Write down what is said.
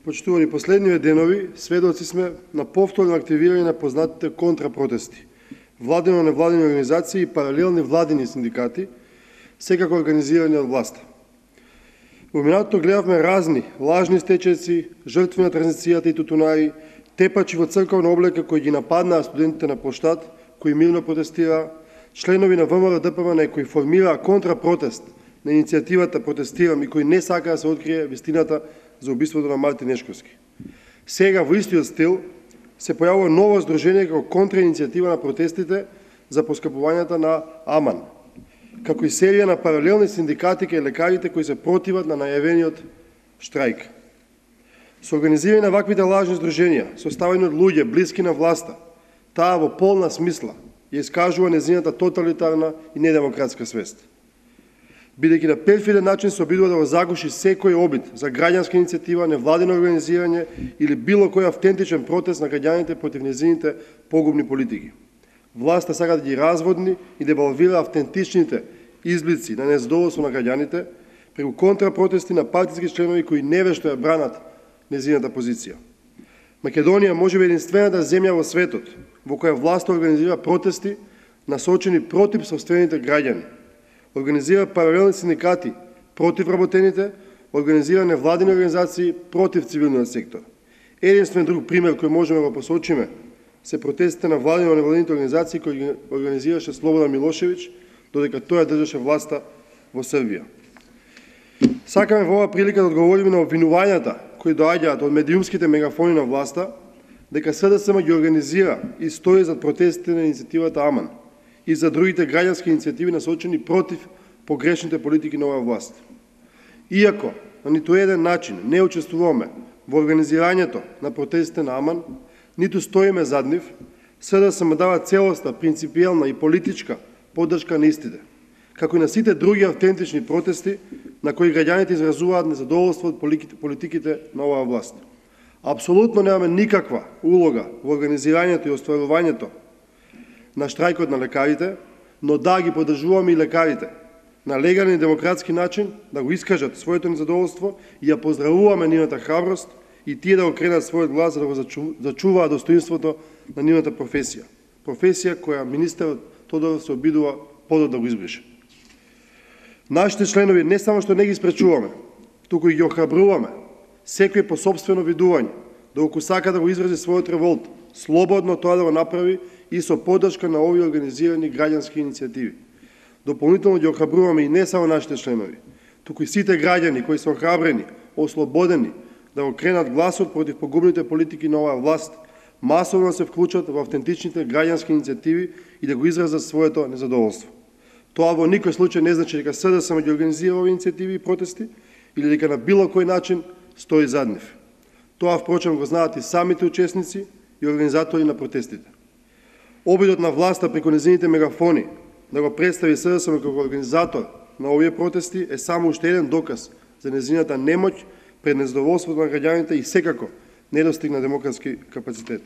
Почитувани последниве денови, сведоци сме на повторно активирање на познатите контрапротести. Владино-невладини организации и паралелни владини синдикати, секако организирани од власта. Во минатото гледавме разни лажни стечајци, жртви на транзицијата и тутунари, тепачи во црковна облека кои ги нападнаа студентите на площад, кои мирно протестираа, членови на ВМРО-ДПМН кои формираа контрапротест на иницијативата "Протестирам" и кои не сакаа да се открие вистината за убиството на Мартин Нешковски. Сега во истиот стил се појавува ново здружение како контраиницијатива на протестите за поскапувањата на АМАН, како и серија на паралелни синдикати кај лекарите кои се противат на најавениот штрајк. Со организирање на ваквите лажни здруженија, составени од луѓе блиски на власта, таа во полна смисла ја искажува незината тоталитарна и недемократска свест. Бидејќи на перфиден начин се обидува да го загуши секој обид за граѓанска иницијатива, невладино организирање или било кој автентичен протест на граѓаните против незините погубни политики. Власта сака да ги разводни и девалвира автентичните изблици на незадоволство на граѓаните преку контрапротести на партиски членови кои невешто ја бранат незината позиција. Македонија можеби единствената земја во светот во која власта организира протести насочени против сопствените граѓани, организира паралелни синдикати против работените, организира невладини организации против цивилниот сектор. Единствен друг пример кој можеме да го посочиме се протестите на владино-невладините организации кои ги организираше Слободан Милошевиќ додека тој држеше власта во Србија. Сакаме во оваа прилика да одговориме на обвинувањата кои доаѓаат од медиумските мегафони на власта дека СДСМ ги организира и стои зад протестите на иницијативата АМАН и за другите граѓански иницијативи насочени против погрешните политики на оваа власт. Иако на ниту еден начин не учествуваме во организирањето на протестите на АМАН, ниту стоиме зад нив, СДСМ дава целосна, принципијална и политичка поддршка на истите, како и на сите други автентични протести на кои граѓаните изразуваат незадоволство од политиките на оваа власт. Апсолутно немаме никаква улога во организирањето и остварувањето на штрајкот на лекарите, но да ги поддржуваме и лекарите на легален и демократски начин да го искажат своето незадоволство и ја поздравуваме нивната храброст и тие да го кренат својот глас за да го зачуваат достоинството на нивната професија. Професија која министерот Тодоров се обидува подот да го избрише. Нашите членови не само што не ги спречуваме, туку и ги охрабруваме секој по сопствено видување, доколку сака да го изрази својот револт, слободно тоа да го направи и со поддршка на овие организирани граѓански иницијативи. Дополнително ги охрабруваме и не само нашите членови, туку и сите граѓани кои се охрабрени, ослободени да го кренат гласот против погубните политики на оваа власт, масовно се вклучат во автентичните граѓански иницијативи и да го изразат своето незадоволство. Тоа во никој случај не значи дека СДСМ ги организира овие иницијативи и протести или дека на било кој начин стои зад нив. Тоа впрочем го знаат и самите учесници и организатори на протестите. Обидот на власта преку незините мегафони да го представи СДСМ како организатор на овие протести е само уште еден доказ за незината немоќ пред незадоволството на граѓаните и секако недостиг на демократски капацитет.